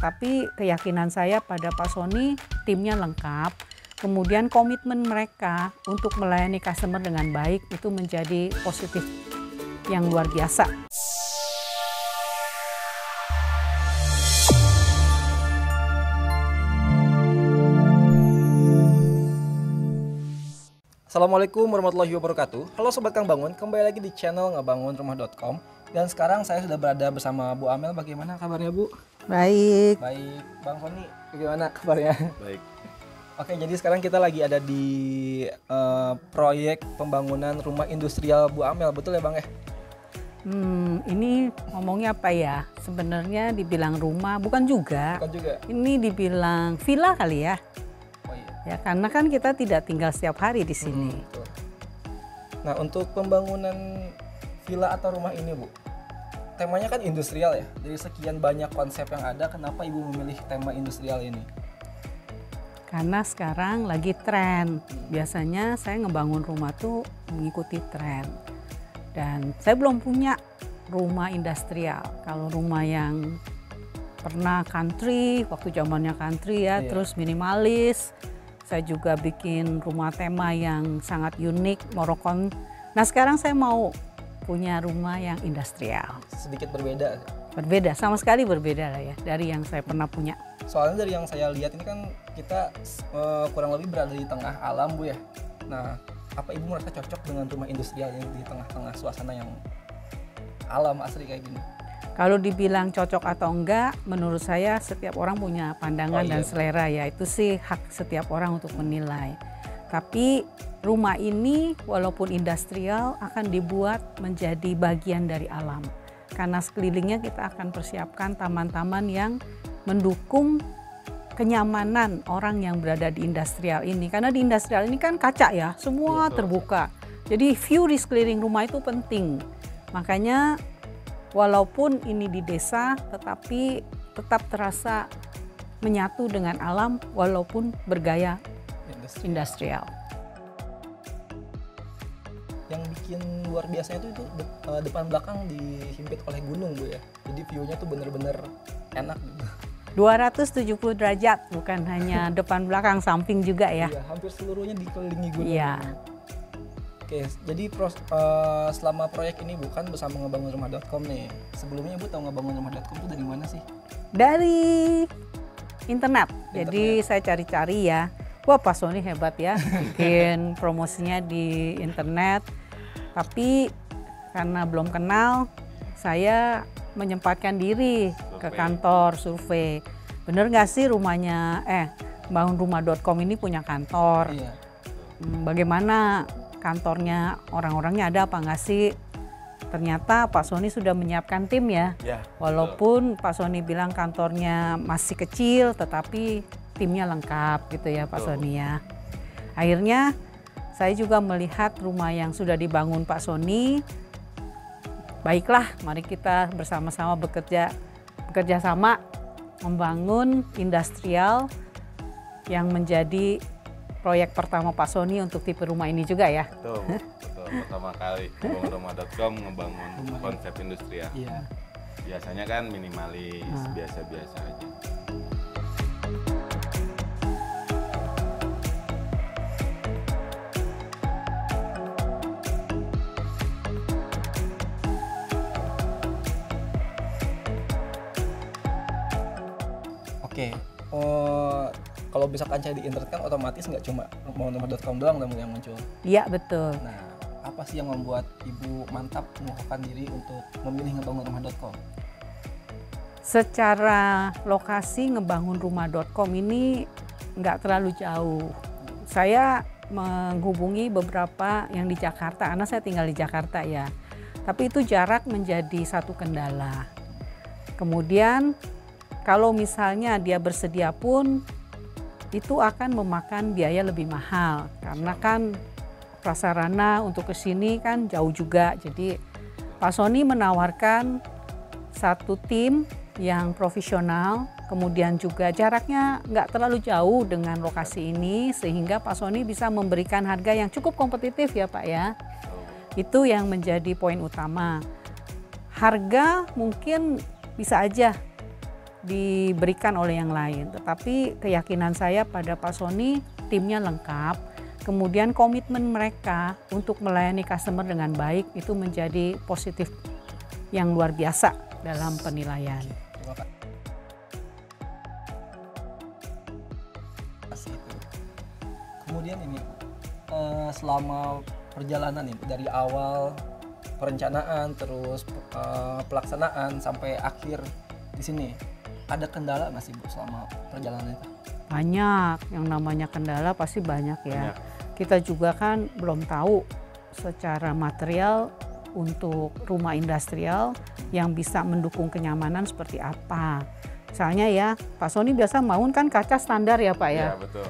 Tapi keyakinan saya pada Pak Sony, timnya lengkap. Kemudian komitmen mereka untuk melayani customer dengan baik itu menjadi positif yang luar biasa. Assalamualaikum warahmatullahi wabarakatuh. Halo Sobat Kang Bangun, kembali lagi di channel ngebangunrumah.com. Dan sekarang saya sudah berada bersama Bu Amel. Bagaimana kabarnya Bu? Baik. Baik. Bang Sony, bagaimana kabarnya? Baik. Oke, jadi sekarang kita lagi ada di proyek pembangunan rumah industrial Bu Amel, betul ya Bang ya? Ini ngomongnya apa ya? Sebenarnya dibilang rumah, bukan juga. Bukan juga. Ini dibilang villa kali ya. Oh iya. Ya, karena kan kita tidak tinggal setiap hari di sini. Betul. Nah, untuk pembangunan villa atau rumah ini Bu, temanya kan industrial ya. Dari sekian banyak konsep yang ada, kenapa Ibu memilih tema industrial ini? Karena sekarang lagi tren. Biasanya saya ngebangun rumah tuh mengikuti tren. Dan saya belum punya rumah industrial. Kalau rumah yang pernah country, waktu zamannya country ya, terus minimalis. Saya juga bikin rumah tema yang sangat unik, Moroccan. Nah sekarang saya mau punya rumah yang industrial. Sedikit berbeda. Berbeda, sama sekali berbeda lah ya dari yang saya pernah punya. Soalnya dari yang saya lihat ini kan kita kurang lebih berada di tengah alam Bu ya. Nah, apa Ibu merasa cocok dengan rumah industrial yang di tengah-tengah suasana yang alam asri kayak gini? Kalau dibilang cocok atau enggak, menurut saya setiap orang punya pandangan dan selera ya. Itu sih hak setiap orang untuk menilai. Tapi rumah ini walaupun industrial akan dibuat menjadi bagian dari alam. Karena sekelilingnya kita akan persiapkan taman-taman yang mendukung kenyamanan orang yang berada di industrial ini. Karena di industrial ini kan kaca ya, semua terbuka. Jadi view di sekeliling rumah itu penting. Makanya walaupun ini di desa, tetapi tetap terasa menyatu dengan alam walaupun bergaya industrial. Yang bikin luar biasanya itu depan belakang dihimpit oleh gunung Bu ya. Jadi view-nya tuh bener-bener enak gitu. 270 derajat, bukan hanya depan belakang, samping juga ya. Iya, hampir seluruhnya dikelilingi gunung. Iya. Oke, jadi selama proyek ini Bu kan bersama ngebangunrumah.com nih. Sebelumnya Bu tahu ngebangunrumah.com itu dari mana sih? Dari internet. Jadi saya cari-cari ya. Wah, Pak Sony hebat ya, bikin promosinya di internet. Tapi karena belum kenal, saya menyempatkan diri ke kantor survei. Bener nggak sih rumahnya, bangunrumah.com ini punya kantor? Iya. Bagaimana kantornya, orang-orangnya ada apa nggak sih? Ternyata Pak Sony sudah menyiapkan tim ya. Walaupun Pak Sony bilang kantornya masih kecil, tetapi timnya lengkap gitu ya Pak Sony ya. Akhirnya saya juga melihat rumah yang sudah dibangun Pak Sony. Baiklah, mari kita bersama-sama bekerja sama membangun industrial yang menjadi proyek pertama Pak Sony untuk tipe rumah ini juga ya. Betul. Pertama kali ngebangunrumah.com ngebangun konsep industrial. Iya. Biasanya kan minimalis, biasa-biasa aja. Oke. Kalau misalkan cari di internet kan otomatis nggak cuma bangunrumah.com doang yang muncul. Iya betul. Nah, apa sih yang membuat Ibu mantap mengukuhkan diri untuk memilih ngebangunrumah.com? Secara lokasi ngebangunrumah.com ini nggak terlalu jauh. Saya menghubungi beberapa yang di Jakarta, karena saya tinggal di Jakarta ya. Tapi itu jarak menjadi satu kendala. Kemudian kalau misalnya dia bersedia pun itu akan memakan biaya lebih mahal. Karena kan prasarana untuk ke sini kan jauh juga. Jadi Pak Sony menawarkan satu tim yang profesional, kemudian juga jaraknya nggak terlalu jauh dengan lokasi ini, sehingga Pak Sony bisa memberikan harga yang cukup kompetitif ya Pak ya. Itu yang menjadi poin utama. Harga mungkin bisa aja diberikan oleh yang lain. Tetapi keyakinan saya pada Pak Sony, timnya lengkap, kemudian komitmen mereka untuk melayani customer dengan baik itu menjadi positif yang luar biasa dalam penilaian. Terima kasih. Kemudian ini selama perjalanan ini dari awal perencanaan terus pelaksanaan sampai akhir di sini ada kendala nggak sih Bu selama perjalanan itu? Banyak, yang namanya kendala pasti banyak ya. Banyak. Kita juga kan belum tahu secara material untuk rumah industrial yang bisa mendukung kenyamanan seperti apa. Misalnya ya, Pak Sony biasa bangun kan kaca standar ya Pak ya. Iya, betul.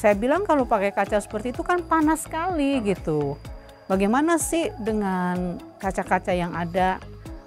Saya bilang kalau pakai kaca seperti itu kan panas sekali gitu. Bagaimana sih dengan kaca-kaca yang ada?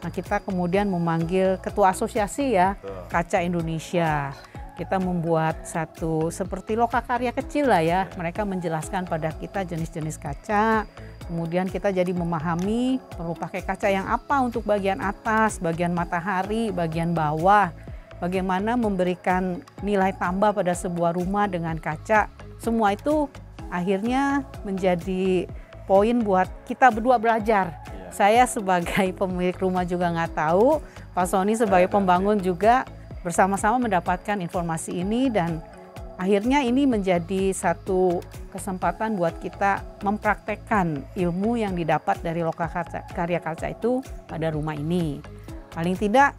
Nah, kita kemudian memanggil ketua asosiasi ya, Betul. Kaca Indonesia. Kita membuat satu seperti lokakarya kecil lah ya. Mereka menjelaskan pada kita jenis-jenis kaca. Kemudian kita jadi memahami perlu pakai kaca yang apa untuk bagian atas, bagian matahari, bagian bawah. Bagaimana memberikan nilai tambah pada sebuah rumah dengan kaca. Semua itu akhirnya menjadi poin buat kita berdua belajar. Iya. Saya sebagai pemilik rumah juga nggak tahu, Pak Sony sebagai pembangun juga bersama-sama mendapatkan informasi ini dan akhirnya ini menjadi satu kesempatan buat kita mempraktekkan ilmu yang didapat dari lokakarya kaca itu pada rumah ini. Paling tidak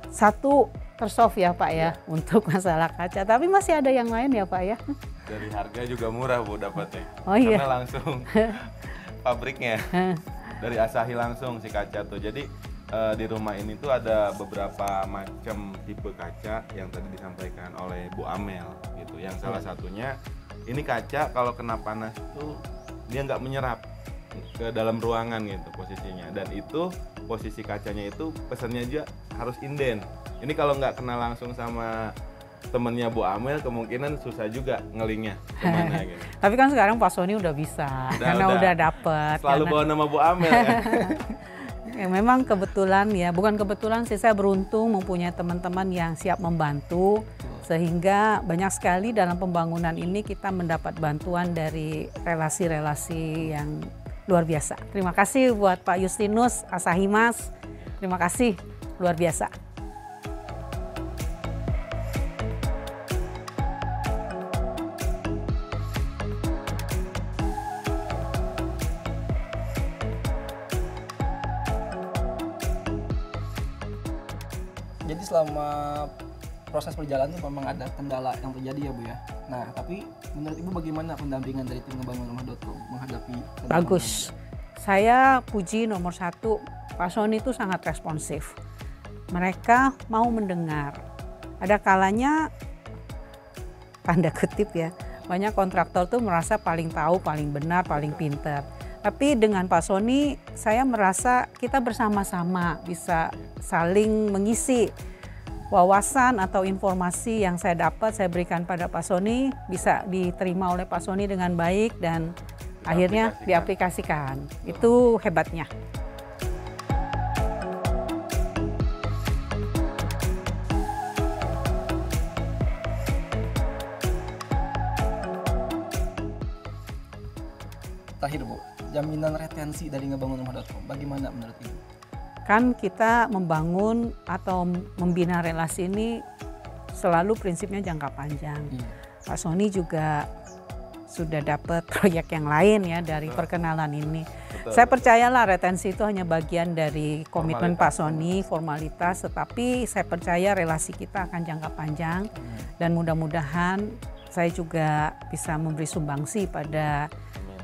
satu tersolve ya Pak ya untuk masalah kaca, tapi masih ada yang lain ya Pak ya. Dari harga juga murah Bu dapatnya. Oh iya. Karena langsung pabriknya dari Asahi langsung si kaca tuh. Jadi di rumah ini tuh ada beberapa macam tipe kaca yang tadi disampaikan oleh Bu Amel gitu. Yang salah satunya ini kaca kalau kena panas tuh dia nggak menyerap ke dalam ruangan gitu posisinya, dan itu posisi kacanya itu pesannya aja harus inden. Ini kalau nggak kena langsung sama temennya Bu Amel kemungkinan susah juga ngelingnya kemana gitu. Tapi kan sekarang Pak Sony udah bisa, karena udah dapet. Selalu bawa nama Bu Amel kan. Ya, memang kebetulan ya, bukan kebetulan sih, saya beruntung mempunyai teman-teman yang siap membantu. Sehingga banyak sekali dalam pembangunan ini kita mendapat bantuan dari relasi-relasi yang luar biasa. Terima kasih buat Pak Justinus, Asahi Mas. Terima kasih, luar biasa. Jadi selama proses perjalanan itu memang ada kendala yang terjadi ya Bu ya. Nah tapi menurut Ibu bagaimana pendampingan dari tim ngebangunrumah.com menghadapi kendala? Bagus. Saya puji nomor satu, Pak Sony itu sangat responsif. Mereka mau mendengar. Ada kalanya, tanda kutip ya, banyak kontraktor tuh merasa paling tahu, paling benar, paling pintar. Tapi dengan Pak Sony, saya merasa kita bersama-sama bisa saling mengisi wawasan atau informasi yang saya dapat, saya berikan pada Pak Sony, bisa diterima oleh Pak Sony dengan baik dan akhirnya diaplikasikan. Itu hebatnya. Terakhir Bu, jaminan retensi dari ngebangunrumah.com bagaimana menurut Ibu? Kan kita membangun atau membina relasi ini selalu prinsipnya jangka panjang. Iya. Pak Sony juga sudah dapat proyek yang lain ya dari perkenalan ini. Saya percayalah retensi itu hanya bagian dari komitmen Pak Sony, formalitas, tetapi saya percaya relasi kita akan jangka panjang dan mudah-mudahan saya juga bisa memberi sumbangsi pada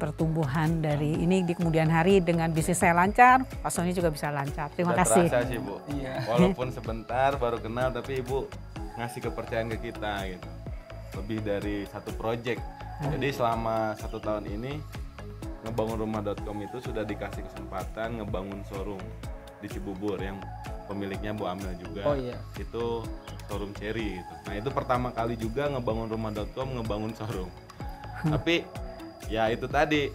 pertumbuhan dari ini di kemudian hari. Dengan bisnis saya lancar, Pak Sony juga bisa lancar. Terima kasih. Terasa sih Bu, Iya. walaupun sebentar baru kenal tapi Ibu ngasih kepercayaan ke kita gitu. Lebih dari satu project. Jadi selama 1 tahun ini ngebangunrumah.com itu sudah dikasih kesempatan ngebangun showroom di Cibubur yang pemiliknya Bu Amel juga. Oh iya. Itu showroom Cherry gitu. Nah itu pertama kali juga ngebangunrumah.com ngebangun showroom. Tapi ya itu tadi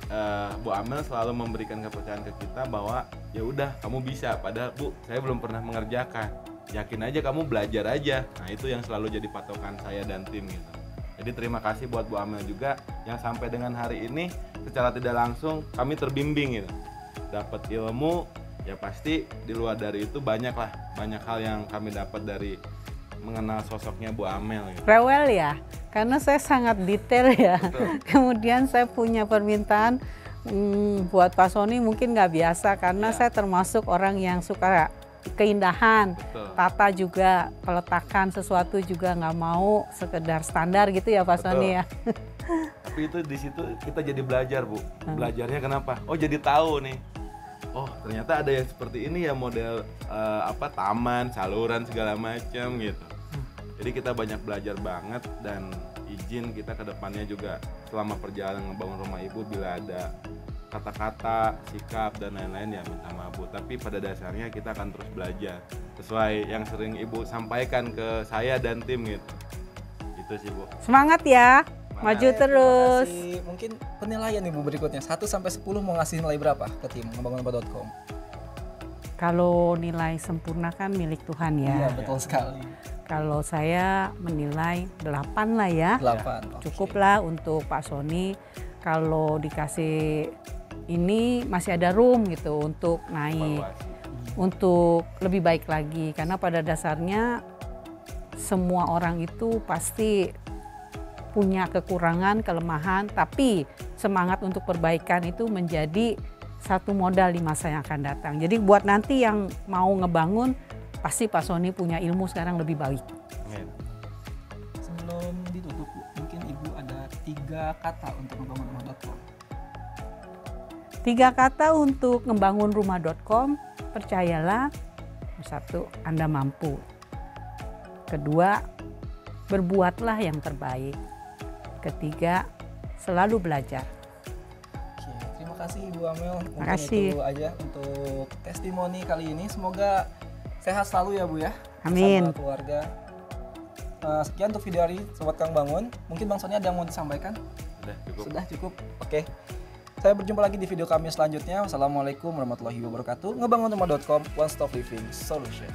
Bu Amel selalu memberikan kepercayaan ke kita bahwa ya udah kamu bisa, padahal Bu saya belum pernah mengerjakan. yakin aja, kamu belajar aja. Nah itu yang selalu jadi patokan saya dan tim gitu. Jadi terima kasih buat Bu Amel juga yang sampai dengan hari ini secara tidak langsung kami terbimbing gitu. Dapat ilmu, ya pasti di luar dari itu banyak hal yang kami dapat dari mengenal sosoknya Bu Amel gitu. Rewel ya, karena saya sangat detail ya. Kemudian saya punya permintaan buat Pak Sony mungkin nggak biasa karena saya termasuk orang yang suka keindahan. Betul. Tata juga, peletakan sesuatu juga nggak mau sekedar standar gitu ya Pak Sony ya. Tapi itu di situ kita jadi belajar Bu. Belajarnya kenapa? Oh jadi tahu nih. Oh ternyata ada yang seperti ini ya, model taman, saluran segala macam gitu. Jadi kita banyak belajar banget, dan izin kita ke depannya juga selama perjalanan ngebangun rumah ibu bila ada kata-kata, sikap dan lain-lain ya minta maaf Bu. Tapi pada dasarnya kita akan terus belajar sesuai yang sering ibu sampaikan ke saya dan tim gitu. Itu sih Bu. Semangat ya, maju terus. Mungkin penilaian ibu berikutnya 1 sampai 10 mau ngasih nilai berapa ke tim ngebangunrumah.com? Kalau nilai sempurna kan milik Tuhan ya. Iya betul sekali. Kalau saya menilai 8 lah ya. 8. Cukup lah untuk Pak Sony. Kalau dikasih ini masih ada room gitu untuk naik, untuk lebih baik lagi. Karena pada dasarnya semua orang itu pasti punya kekurangan, kelemahan, tapi semangat untuk perbaikan itu menjadi satu modal di masa yang akan datang. Jadi buat nanti yang mau ngebangun, pasti Pak Sony punya ilmu sekarang lebih baik. Amin. Sebelum ditutup Bu, mungkin ibu ada 3 kata untuk ngebangunrumah.com. 3 kata untuk ngebangunrumah.com, percayalah, 1, Anda mampu. Kedua, berbuatlah yang terbaik. Ketiga, selalu belajar. Oke, terima kasih Ibu Amel. Terima kasih. Itu aja untuk testimoni kali ini. Semoga sehat selalu ya Bu ya. Amin. Bersama keluarga. Sekian untuk video hari Sobat Kang Bangun. Mungkin Bang Sony ada yang mau disampaikan? Sudah cukup. Oke. Saya berjumpa lagi di video kami selanjutnya. Wassalamualaikum warahmatullahi wabarakatuh. Ngebangunrumah.com, One Stop Living Solution.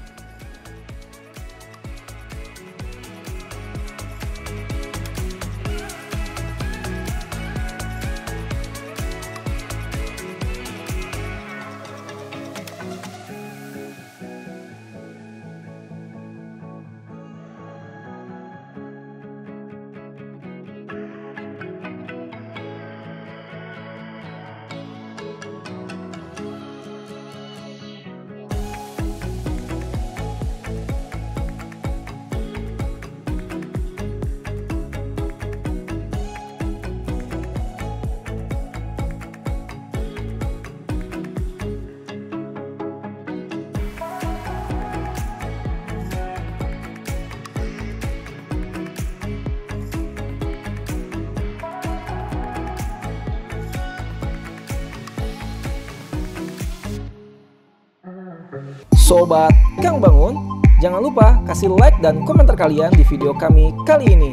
Sobat Kang Bangun, jangan lupa kasih like dan komentar kalian di video kami kali ini.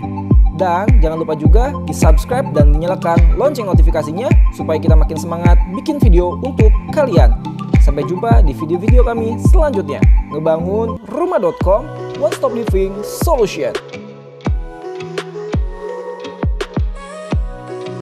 Dan jangan lupa juga di subscribe dan dinyalakan lonceng notifikasinya supaya kita makin semangat bikin video untuk kalian. Sampai jumpa di video-video kami selanjutnya. Ngebangunrumah.com, One Stop Living Solution.